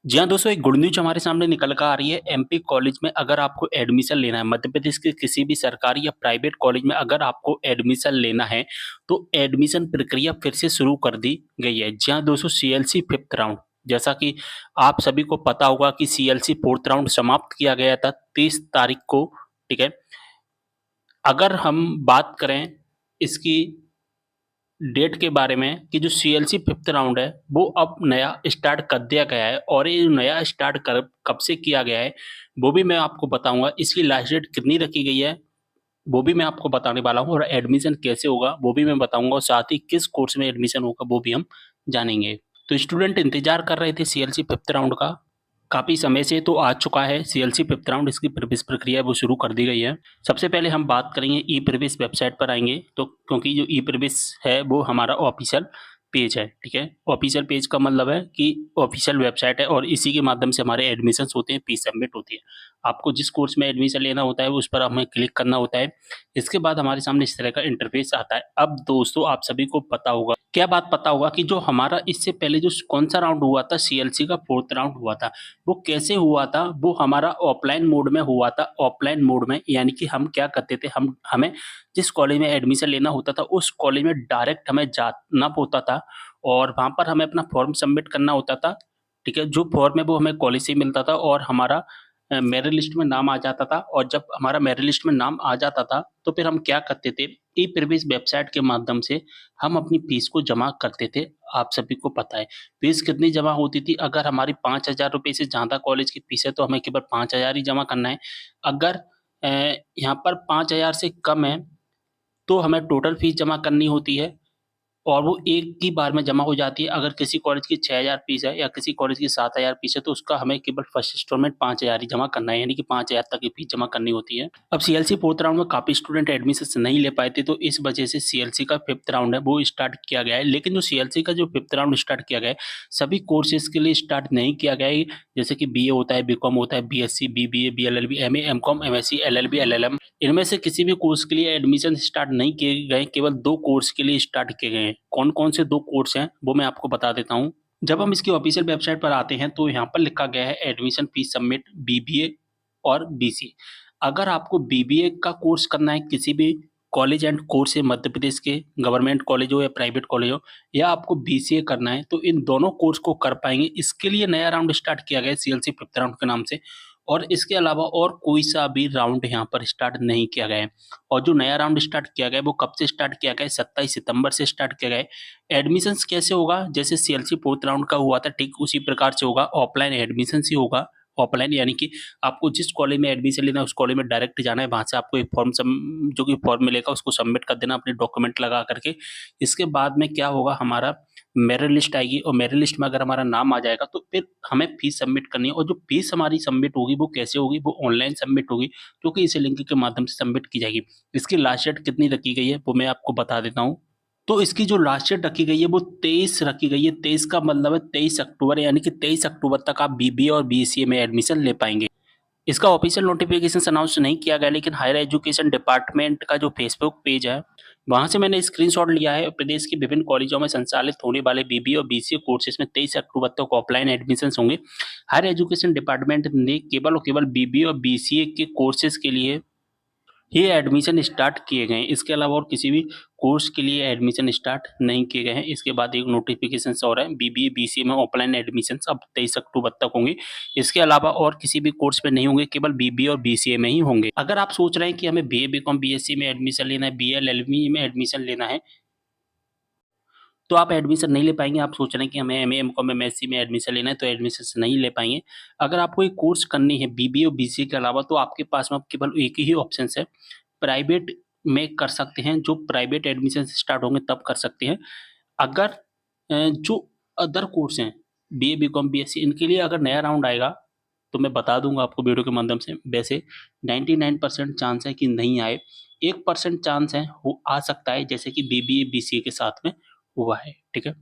जी हाँ दोस्तों, एक गुड न्यूज़ हमारे सामने निकल कर आ रही है। एमपी कॉलेज में अगर आपको एडमिशन लेना है, मध्य प्रदेश के किसी भी सरकारी या प्राइवेट कॉलेज में अगर आपको एडमिशन लेना है, तो एडमिशन प्रक्रिया फिर से शुरू कर दी गई है। जी हाँ दोस्तों, सीएलसी 5th राउंड, जैसा कि आप सभी को पता होगा कि सीएलसी 4th राउंड समाप्त किया गया था 30 तारीख को, ठीक है? अगर हम बात करें इसकी डेट के बारे में कि जो सीएलसी 5th राउंड है, वो अब नया स्टार्ट कर दिया गया है और ये नया स्टार्ट कर कब से किया गया है, वो भी मैं आपको बताऊँगा। इसकी लास्ट डेट कितनी रखी गई है, वो भी मैं आपको बताने वाला हूँ और एडमिशन कैसे होगा, वो भी मैं बताऊँगा और साथ ही किस कोर्स में एडमिशन होगा, वो भी हम जानेंगे। तो स्टूडेंट इंतज़ार कर रहे थे सीएलसी 5th राउंड का, काफ़ी समय से तो आ चुका है सीएलसी 5th राउंड, इसकी प्रवेश प्रक्रिया है वो शुरू कर दी गई है। सबसे पहले हम बात करेंगे ई प्रवेश वेबसाइट पर आएँगे, तो क्योंकि जो ई प्रवेश है वो हमारा ऑफ़िशियल पेज है, ठीक है? ऑफ़िशियल पेज का मतलब है कि ऑफ़िशियल वेबसाइट है और इसी के माध्यम से हमारे एडमिशन्स होते हैं, फीस सबमिट होती है। आपको जिस कोर्स में एडमिशन लेना होता है, उस पर हमें क्लिक करना होता है। इसके बाद हमारे सामने इस तरह का इंटरफ़ेस आता है। अब दोस्तों आप सभी को पता होगा, क्या बात पता होगा कि जो हमारा इससे पहले जो कौन-सा राउंड हुआ था, सीएलसी का 4th राउंड हुआ था। वो कैसे हुआ था? वो हमारा ऑफ़लाइन मोड में हुआ था। ऑफ़लाइन मोड में यानी कि हम क्या करते थे, हमें जिस कॉलेज में एडमिशन लेना होता था, उस कॉलेज में डायरेक्ट हमें जाना होता था और वहाँ पर हमें अपना फ़ॉर्म सबमिट करना होता था, ठीक है? जो फ़ॉर्म है वो हमें कॉलेज से ही मिलता था और हमारा मेरिट लिस्ट में नाम आ जाता था और जब हमारा मेरिट लिस्ट में नाम आ जाता था, तो फिर हम क्या करते थे, ई प्रवेश वेबसाइट के माध्यम से हम अपनी फ़ीस को जमा करते थे। आप सभी को पता है। फ़ीस कितनी जमा होती थी? अगर हमारी ₹5000 से ज़्यादा कॉलेज की फ़ीस है, तो हमें केवल 5000 ही जमा करना है। अगर अ, यहाँ पर 5000 से कम है, तो हमें टोटल फ़ीस जमा करनी होती है और वो एक ही बार में जमा हो जाती है। अगर किसी कॉलेज की 6000 फ़ीस है या किसी कॉलेज की 7000 फ़ीस है, तो उसका हमें केवल फर्स्ट इंस्टॉलमेंट 5000 ही जमा करना है, यानी कि 5000 तक की फ़ीस जमा करनी होती है। अब सीएलसी 4th राउंड में काफ़ी स्टूडेंट एडमिशन्स नहीं ले पाए थे, तो इस वजह से सीएलसी का 5th राउंड है, वो स्टार्ट किया गया है। लेकिन जो सीएलसी का जो 5th राउंड स्टार्ट किया गया है, सभी कोर्सेज़ के लिए स्टार्ट नहीं किया गया है। जैसे कि बीए होता है, बीकॉम होता है, BSc, BBA, BLLB, MA, MCom, MSc, LLB, LLM, इनमें से किसी भी कोर्स के लिए एडमिशन स्टार्ट नहीं किए गए, केवल 2 कोर्स के लिए स्टार्ट किए गए हैं। कौन-कौन से 2 कोर्स हैं, वो मैं आपको बता देता हूँ। जब हम इसकी ऑफ़िशियल वेबसाइट पर आते हैं, तो यहाँ पर लिखा गया है एडमिशन फीस सबमिट बीबीए और बीसीए। अगर आपको बीबीए का कोर्स करना है किसी भी कॉलेज एंड कोर्स से, मध्य प्रदेश के गवर्नमेंट कॉलेज हो या प्राइवेट कॉलेज हो, या आपको बीसीए करना है, तो इन दोनों कोर्स को कर पाएँगे। इसके लिए नया राउंड स्टार्ट किया गया है सीएलसी 5th राउंड के नाम से और इसके अलावा और कोई-सा भी राउंड यहाँ पर स्टार्ट नहीं किया गया है। और जो नया राउंड स्टार्ट किया गया है, वो कब से स्टार्ट किया गया है? 27 सितंबर से स्टार्ट किया गया है। एडमिशन्स कैसे होगा? जैसे सीएलसी 4th राउंड का हुआ था, ठीक उसी प्रकार से होगा। ऑफ़लाइन एडमिशन्स ही होगा। ऑफ़लाइन यानी कि आपको जिस कॉलेज में एडमिशन लेना है, उस कॉलेज में डायरेक्ट जाना है। वहाँ से आपको एक फॉर्म जो कि फॉर्म मिलेगा, उसको सबमिट कर देना अपने डॉक्यूमेंट लगा कर के। इसके बाद में क्या होगा, हमारा मेरिट लिस्ट आएगी और मेरिट लिस्ट में अगर हमारा नाम आ जाएगा, तो फिर हमें फ़ीस सबमिट करनी है और जो फ़ीस हमारी सबमिट होगी, वो कैसे होगी? वो ऑनलाइन सबमिट होगी, जो कि इस लिंक के माध्यम से सबमिट की जाएगी। इसकी लास्ट डेट कितनी रखी गई है, वो मैं आपको बता देता हूँ। तो इसकी जो लास्ट डेट रखी गई है, वो 23 रखी गई है। 23 का मतलब है 23 अक्टूबर, यानी कि 23 अक्टूबर तक आप बीबीए और बीसीए में एडमिशन ले पाएँगे। इसका ऑफ़िशियल नोटिफ़िकेशंस अनाउंस नहीं किया गया, लेकिन हायर एजुकेशन डिपार्टमेंट का जो फेसबुक पेज है, वहाँ से मैंने स्क्रीनशॉट लिया है। प्रदेश के विभिन्न कॉलेजों में संचालित होने वाले बीबीए और बीसीए कोर्सेज़ में 23 अक्टूबर तक ऑफ़लाइन एडमिशन्स होंगे। हायर एजुकेशन डिपार्टमेंट ने केवल और केवल बीबीए और बीसीए के कोर्सेज़ के लिए ये एडमिशन स्टार्ट किए गए हैं। इसके अलावा और किसी भी कोर्स के लिए एडमिशन स्टार्ट नहीं किए गए हैं। इसके बाद एक नोटिफ़िकेशंस और है, बीबीए, बीसीए में ऑफ़लाइन एडमिशन्स अब 23 अक्टूबर तक होंगे। इसके अलावा और किसी भी कोर्स में नहीं होंगे, केवल बीबीए और बीसीए में ही होंगे। अगर आप सोच रहे हैं कि हमें बीए, बीकॉम, बीएससी में एडमिशन लेना है, बीएल, एलएलबी में एडमिशन लेना है, तो आप एडमिशन नहीं ले पाएँगे। आप सोच रहे हैं कि हमें एमए, एमकॉम, एमएससी में एडमिशन लेना है, तो एडमिशन्स नहीं ले पाएँगे। अगर आपको एक कोर्स करनी है बीबीए और बीसीए के अलावा, तो आपके पास में अब केवल एक ही ऑप्शंस है। प्राइवेट में कर सकते हैं, जो प्राइवेट एडमिशन्स स्टार्ट होंगे तब कर सकते हैं। अगर जो अदर कोर्स हैं, बीए, बीकॉम, बीएससी, इनके लिए अगर नया राउंड आएगा, तो मैं बता दूँगा आपको वीडियो के माध्यम से। वैसे 99% चांस है कि नहीं आए, 1% चांस है, हो आ सकता है, जैसे कि बीबीए, बीसीए के साथ में हुआ है, ठीक है?